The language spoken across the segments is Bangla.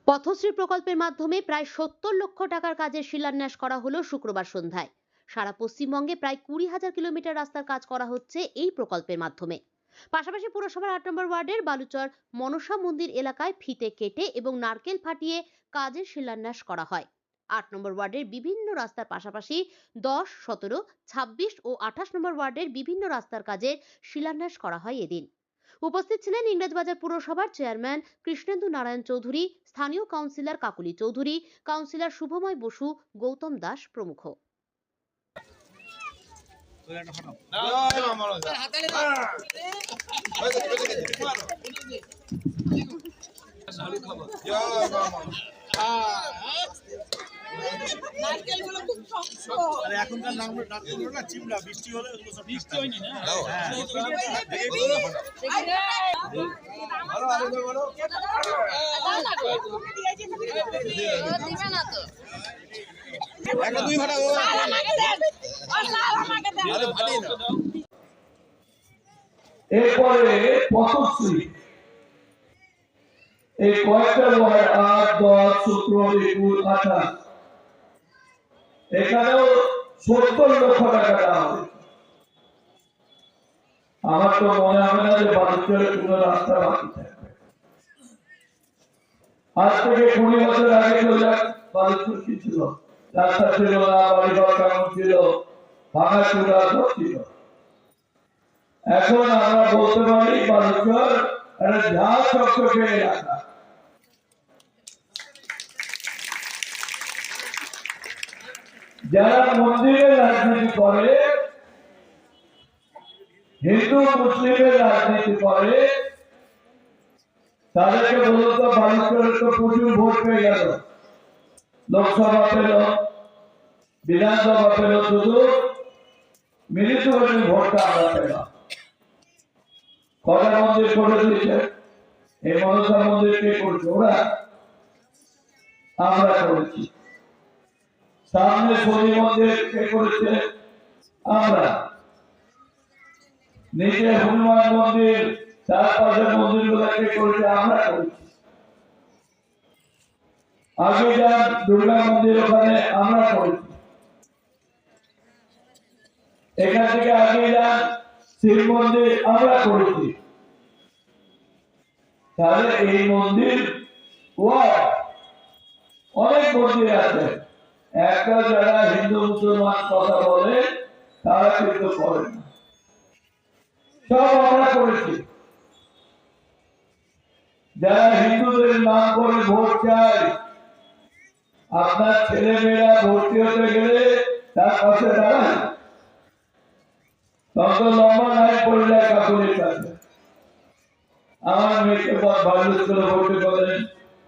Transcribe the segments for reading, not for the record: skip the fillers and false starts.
পথশ্রী প্রকল্পের মাধ্যমে প্রায় ৭০ লক্ষ টাকার কাজের শিলান্যাস করা হলো শুক্রবার সন্ধ্যায়। সারা পশ্চিমবঙ্গে প্রায় ২০,০০০ কিলোমিটার রাস্তার কাজ করা হচ্ছে এই প্রকল্পের মাধ্যমে। পাশাপাশি পুরসভার ৮ নম্বর ওয়ার্ডের বালুচর মনসা মন্দির এলাকায় ফিতে কেটে এবং নারকেল ফাটিয়ে কাজের শিলান্যাস করা হয়। ৮ নম্বর ওয়ার্ডের বিভিন্ন রাস্তার পাশাপাশি ১০, ১৭, ২৬ ও ২৮ নম্বর ওয়ার্ডের বিভিন্ন রাস্তার কাজের শিলান্যাস করা হয় এদিন। উপস্থিত ছিলেন ইংরেজবাজার পুরসভার চেয়ারম্যান কৃষ্ণেন্দু নারায়ণ চৌধুরী, স্থানীয় কাউন্সিলর কাকুলি চৌধুরী, কাউন্সিলর শুভময় বসু, গৌতম দাস প্রমুখ। এখনকার নারকেলগুলো না চিমড়া, বৃষ্টি হলে ওগুলো সব বৃষ্টি হয়নি না। এরপরে পথশ্রী এই কয়েকটা ওয়ার্ড ৮, ১০, ১৭, ২১, ২৮ এখানেও ৭০ লক্ষ টাকা দেওয়া হবে। আমার তো মনে হবে না যে বালুচরে কোনো রাস্তা বাকি থাকবে। আজ থেকে ২০ বছর আগে বালুচর কি ছিল? রাস্তা ছিল না, বাড়িঘর কেমন ছিল, ভাঙাচোরা সব ছিল। এখন আমরা বলতে পারি বালুচর একটা ঝাঁ চকচকে এলাকা। যারা মন্দিরের রাজনীতি করে, হিন্দু মুসলিমের রাজনীতি করে, তাদেরকে বলতো বালুচরে তো প্রচুর ভোট পেয়ে গেল, লোকসভা পেল, বিধানসভা পেল, শুধু মিলিত ভোটটা আমরা পেলাম। কটা মন্দির করে দিয়েছে? এই মনসা মন্দির কে করছে? ওরা, আমরা করেছি। সামনে শনি মন্দির কে করেছে? আমরা। নিচে হনুমান মন্দির, চারপাশের মন্দির গুলো কে করেছে? আমরা করেছি। আগে যান দুর্গা মন্দির, ওখানে আমরা করেছি। এখান থেকে আগে যান শিব মন্দির, আমরা করেছি। তাহলে এই মন্দির অনেক মন্দির আছে। একটা যারা হিন্দু মুসলমান কথা বলে তারা কিন্তু করে না, সব আমরা করেছি। যারা হিন্দুদের নাম করে ভোট চায়, আপনার ছেলে মেয়েরা ভর্তি হতে গেলে তার পাশে দাঁড়ায়, তখন লম্বা লাইন পড়ে যায় কাকুলির কাছে। আমার মেয়েকে ভালো স্কুলে ভর্তি করেন,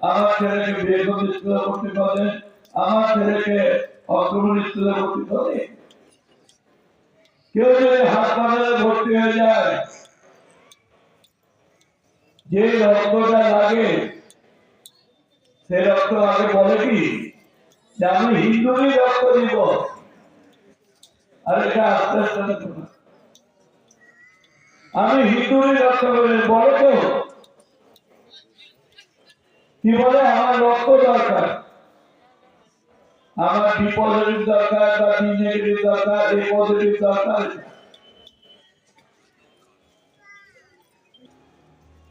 আমার ছেলেকে বীরগঞ্জ স্কুলে ভর্তি করেন, আমার ছেলেকে অগ্রগণী স্কুলে ভর্তি করে। কেউ যদি হাসপাতালে ভর্তি হয়ে যায়, যে রক্তটা লাগে সে রক্ত আগে বলে কি যে আমি হিন্দুরই রক্ত দিব, আর এটা আস্তে আস্তে আমি হিন্দুরই রক্ত বলে তো কি বলে? আমার রক্ত দরকার, আমার বি পজিটিভ দরকার বা বি নেগেটিভ দরকার, এ পজিটিভ দরকার।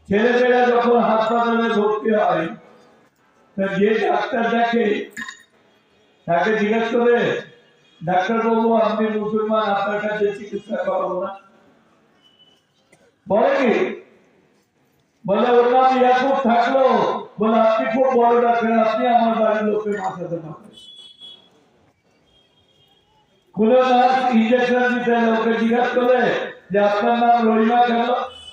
ছেলেমেয়েরা যখন হাসপাতালে ভর্তি হয়, যে ডাক্তার দেখে তাকে জিজ্ঞাসা করে, ডাক্তার বাবু আপনি মুসলমান, আপনার কাছে চিকিৎসা করাবো না? বলে কি? বলে ওর নাম ইয়াকুব থাকলো, বলে আপনি খুব বড় ডাক্তার, আপনি আমার বাড়ির লোককে মাথাতে মারবেন। কোন নার্স ইঞ্জেকশন দিতে ওকে জিজ্ঞাসা করে যে আপনার নাম রহিমা কেন,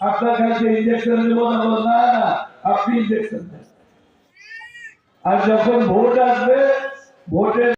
আপনার কাছে ইঞ্জেকশন দেব না? না না, আপনি ইঞ্জেকশন দেন। আর যখন ভোট আসবে, ভোটের